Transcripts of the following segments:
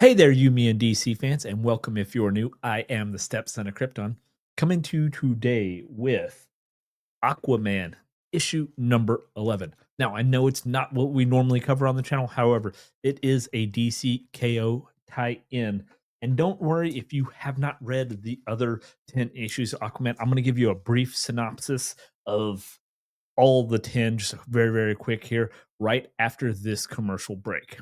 Hey there, you, me, and DC fans, and welcome if you're new. I am the stepson of Krypton, coming to you today with Aquaman, issue number 11. Now, I know it's not what we normally cover on the channel. However, it is a DC KO tie in. And don't worry if you have not read the other 10 issues of Aquaman. I'm going to give you a brief synopsis of all the 10, just very, very quick here, right after this commercial break.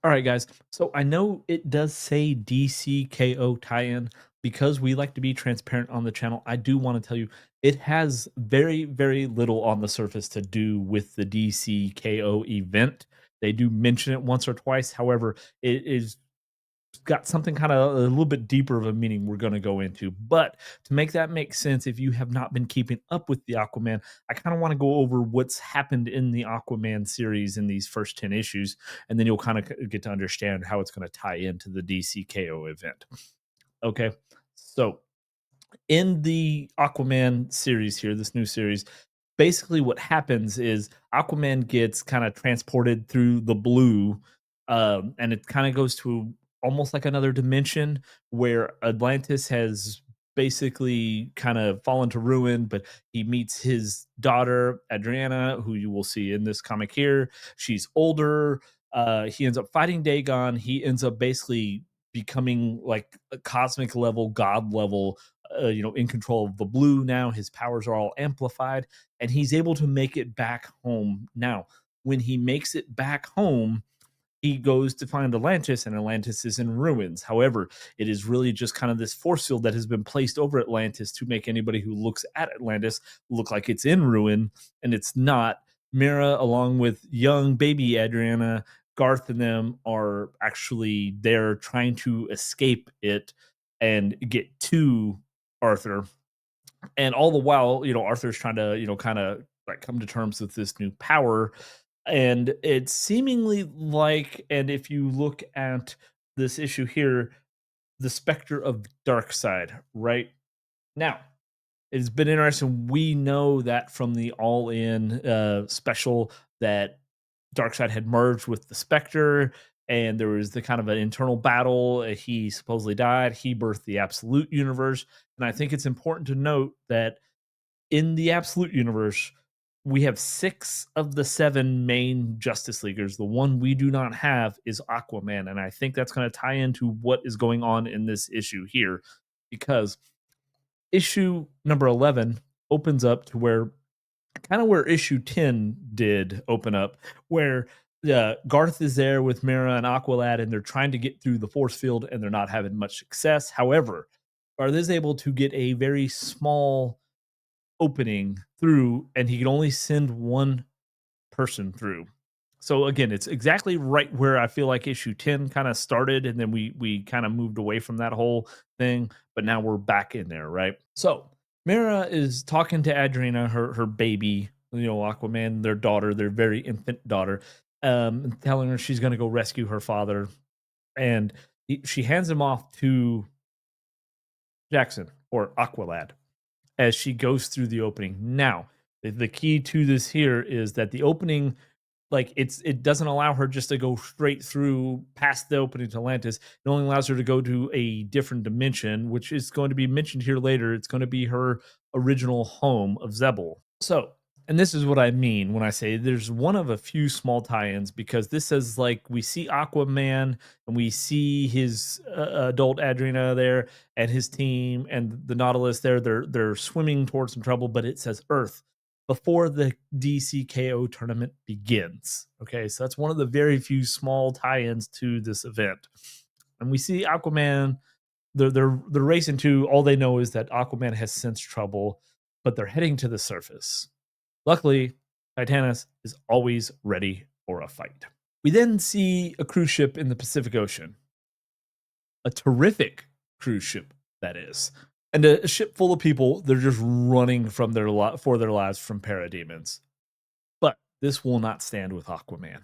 All right, guys. So I know it does say DCKO tie-in because we like to be transparent on the channel. I do want to tell you it has very, very little on the surface to do with the DCKO event. They do mention it once or twice. However, it is got something kind of a little bit deeper of a meaning we're going to go into. But to make that make sense, if you have not been keeping up with the Aquaman, I kind of want to go over what's happened in the Aquaman series in these first 10 issues, and then you'll kind of get to understand how it's going to tie into the DCKO event. Okay. So, in the Aquaman series here, this new series, basically what happens is Aquaman gets kind of transported through the blue, and it kind of goes to almost like another dimension where Atlantis has basically kind of fallen to ruin, but he meets his daughter Adriana, who you will see in this comic here. She's older. He ends up fighting Dagon. He ends up basically becoming like a cosmic level, god level, in control of the blue now. His powers are all amplified, and he's able to make it back home. Now, when he makes it back home, he goes to find Atlantis, and Atlantis is in ruins. However, it is really just kind of this force field that has been placed over Atlantis to make anybody who looks at Atlantis look like it's in ruin, and it's not. Mira, along with young baby Adriana, Garth, and them are actually there trying to escape it and get to Arthur. And all the while, Arthur's trying to, kind of like come to terms with this new power. And it's seemingly like, and if you look at this issue here, the specter of Darkseid, right? Now, it's been interesting. We know that from the All In special that Darkseid had merged with the Spectre, and there was the kind of an internal battle. He supposedly died. He birthed the Absolute Universe, and I think it's important to note that in the Absolute Universe, we have 6 of the 7 main Justice Leaguers. The one we do not have is Aquaman, and I think that's going to tie into what is going on in this issue here, because issue number 11 opens up to where kind of where issue 10 did open up, where Garth is there with Mira and Aqualad, and they're trying to get through the force field, and they're not having much success. However, Garth is able to get a very small opening through, and he can only send one person through. So again, it's exactly right where I feel like issue 10 kind of started, and then we kind of moved away from that whole thing, but now we're back in there, right? So Mira is talking to Adrena, her baby, Aquaman, their daughter, their very infant daughter, telling her she's going to go rescue her father, and she hands him off to Jackson or Aqualad as she goes through the opening. Now, the key to this here is that the opening, like it doesn't allow her just to go straight through past the opening to Atlantis. It only allows her to go to a different dimension, which is going to be mentioned here later. It's going to be her original home of Zebul. So, and this is what I mean when I say there's one of a few small tie-ins, because this is like we see Aquaman and we see his adult Adrena there and his team and the Nautilus there. They're swimming towards some trouble, but it says Earth before the DCKO tournament begins. Okay, so that's one of the very few small tie-ins to this event. And we see Aquaman. They're racing to. All they know is that Aquaman has sensed trouble, but they're heading to the surface. Luckily, Titanus is always ready for a fight. We then see a cruise ship in the Pacific Ocean. A terrific cruise ship, that is. And a ship full of people, they're just running from for their lives from parademons. But this will not stand with Aquaman.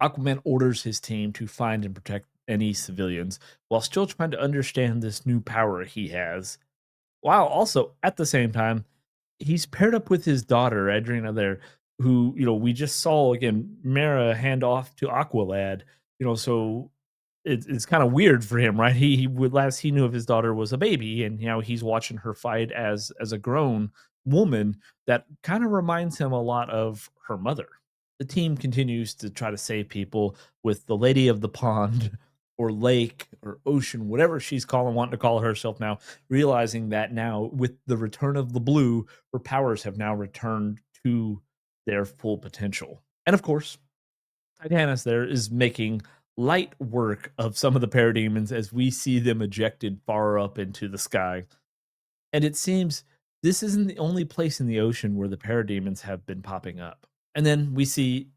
Aquaman orders his team to find and protect any civilians while still trying to understand this new power he has, while also at the same time he's paired up with his daughter, Adrena there, who, we just saw again, Mara hand off to Aqualad, so it's kind of weird for him, right? He would last he knew of his daughter was a baby, and now he's watching her fight as a grown woman that kind of reminds him a lot of her mother. The team continues to try to save people with the lady of the pond or lake or ocean, whatever she's calling wanting to call herself now, realizing that now with the return of the blue, her powers have now returned to their full potential. And of course, Titanus there is making light work of some of the parademons as we see them ejected far up into the sky. And it seems this isn't the only place in the ocean where the parademons have been popping up. And then we see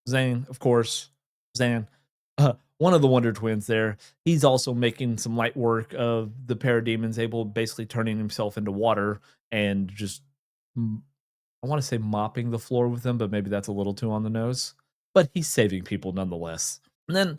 Zane, of course, Zan, one of the Wonder Twins there. He's also making some light work of the parademons, able basically turning himself into water and just, I want to say mopping the floor with them, but maybe that's a little too on the nose. But he's saving people nonetheless. And then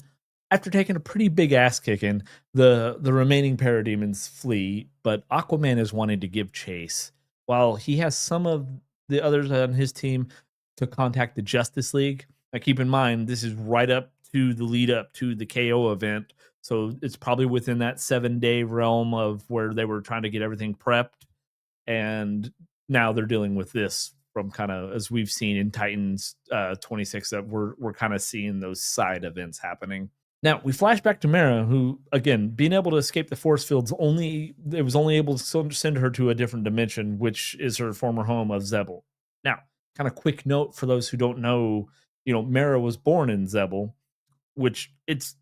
after taking a pretty big ass kicking, the remaining parademons flee, but Aquaman is wanting to give chase. While he has some of the others on his team to contact the Justice League. Now keep in mind this is right up to the lead up to the KO event. So it's probably within that 7-day realm of where they were trying to get everything prepped. And now they're dealing with this from kind of as we've seen in Titans 26 that we're kind of seeing those side events happening. Now we flash back to Mara, who again being able to escape the force fields only it was only able to send her to a different dimension, which is her former home of Zebel. Now, kind of quick note for those who don't know, Mara was born in Zebel, which it's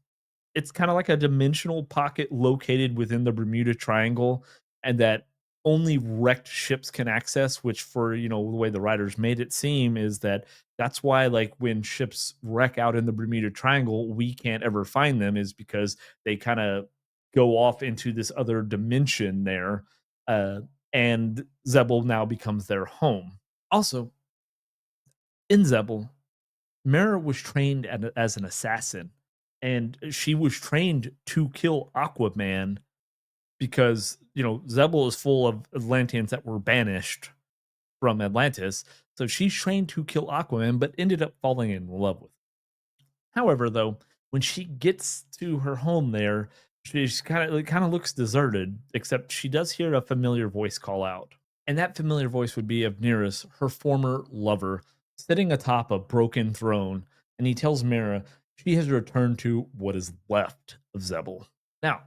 kind of like a dimensional pocket located within the Bermuda Triangle, and that only wrecked ships can access. Which, for the way the writers made it seem, is that's why like when ships wreck out in the Bermuda Triangle, we can't ever find them, is because they kind of go off into this other dimension there, uh, and Zebel now becomes their home. Also, in Zebel, Mara was trained as an assassin, and she was trained to kill Aquaman because Zebel is full of Atlanteans that were banished from Atlantis. So she's trained to kill Aquaman, but ended up falling in love with him. However, though, when she gets to her home there, she's kind of looks deserted, except she does hear a familiar voice call out. And that familiar voice would be of Nereus, her former lover, sitting atop a broken throne, and he tells Mera she has returned to what is left of Zebel. Now,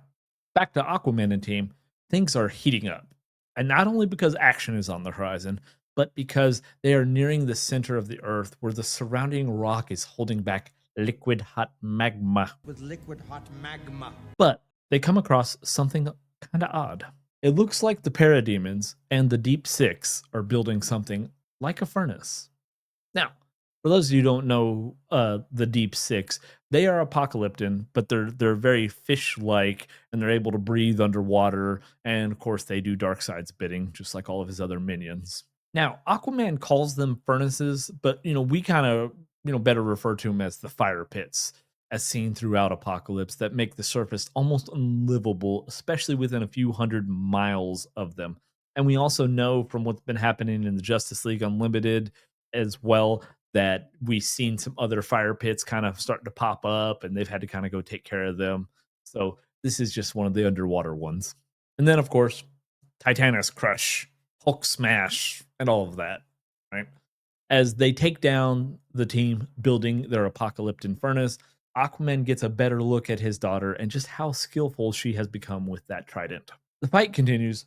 back to Aquaman and team, things are heating up. And not only because action is on the horizon, but because they are nearing the center of the earth where the surrounding rock is holding back liquid hot magma. With liquid hot magma. But they come across something kind of odd. It looks like the parademons and the Deep Six are building something like a furnace. Now, for those of you who don't know the Deep Six, they are apocalyptic, but they're very fish-like, and they're able to breathe underwater. And of course, they do Darkseid's bidding, just like all of his other minions. Now, Aquaman calls them furnaces, but we kind of better refer to them as the fire pits, as seen throughout Apocalypse, that make the surface almost unlivable, especially within a few hundred miles of them. And we also know from what's been happening in the Justice League Unlimited as well that we've seen some other fire pits kind of starting to pop up, and they've had to kind of go take care of them. So this is just one of the underwater ones. And then, of course, Titanus Crush, Hulk Smash, and all of that, right? As they take down the team building their apocalyptic furnace, Aquaman gets a better look at his daughter and just how skillful she has become with that trident. The fight continues,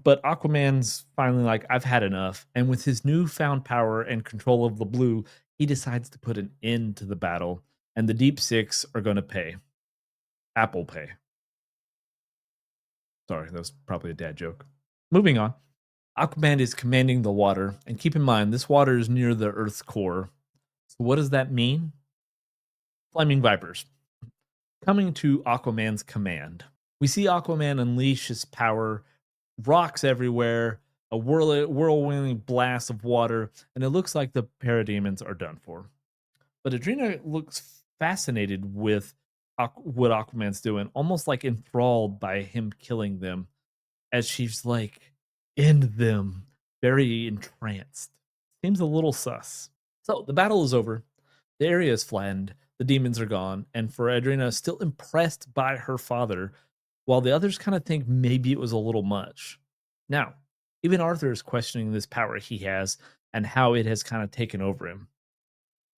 but Aquaman's finally like, I've had enough. And with his newfound power and control of the blue, he decides to put an end to the battle. And the Deep Six are going to pay. Apple Pay. Sorry, that was probably a dad joke. Moving on. Aquaman is commanding the water. And keep in mind, this water is near the Earth's core. So what does that mean? Flaming Vipers. Coming to Aquaman's command. We see Aquaman unleash his power, rocks everywhere, a whirlwind blast of water, and it looks like the parademons are done for. But Adrena looks fascinated with what Aquaman's doing, almost like enthralled by him killing them, as she's like, end them. very entranced. Seems a little sus. So the battle is over. The area is flattened. The demons are gone. And Feredrina is still impressed by her father, while the others kind of think maybe it was a little much. Now, even Arthur is questioning this power he has and how it has kind of taken over him.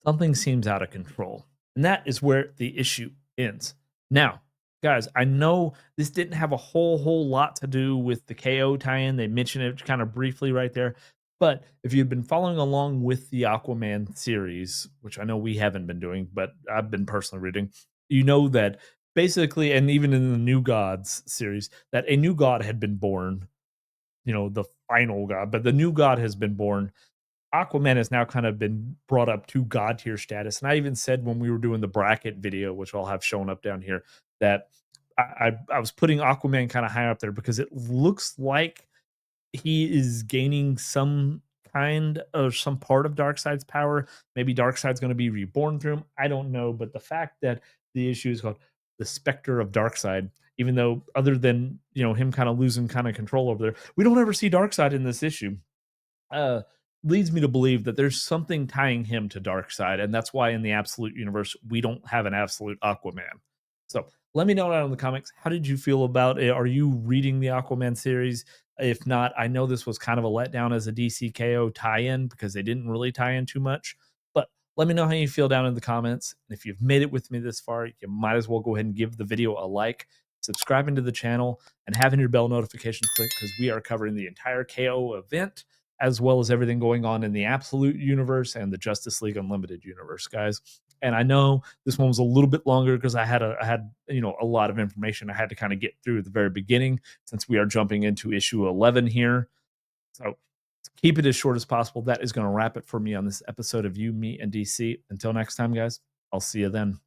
Something seems out of control. And that is where the issue ends. Now, guys, I know this didn't have a whole lot to do with the KO tie-in. They mentioned it kind of briefly right there. But if you've been following along with the Aquaman series, which I know we haven't been doing, but I've been personally reading, you know that basically, and even in the New Gods series, that a new god had been born, the final god, but the new god has been born. Aquaman has now kind of been brought up to god tier status. And I even said when we were doing the bracket video, which I'll have shown up down here, that I was putting Aquaman kind of high up there because it looks like he is gaining some part of Darkseid's power. Maybe Darkseid's going to be reborn through him. I don't know. But the fact that the issue is called the Spectre of Darkseid, even though other than him kind of losing kind of control over there, we don't ever see Darkseid in this issue. uh, Leads me to believe that there's something tying him to Darkseid, and that's why in the Absolute universe we don't have an Absolute Aquaman. So let me know down in the comics. How did you feel about it? Are you reading the Aquaman series? If not, I know this was kind of a letdown as a DCKO tie-in because they didn't really tie in too much. But let me know how you feel down in the comments. And if you've made it with me this far, you might as well go ahead and give the video a like, subscribing to the channel, and having your bell notification clicked because we are covering the entire KO event as well as everything going on in the Absolute universe and the Justice League Unlimited universe, guys. And I know this one was a little bit longer because I had a lot of information I had to kind of get through at the very beginning since we are jumping into issue 11 here. So keep it as short as possible. That is going to wrap it for me on this episode of You, Me, and DC. Until next time, guys, I'll see you then.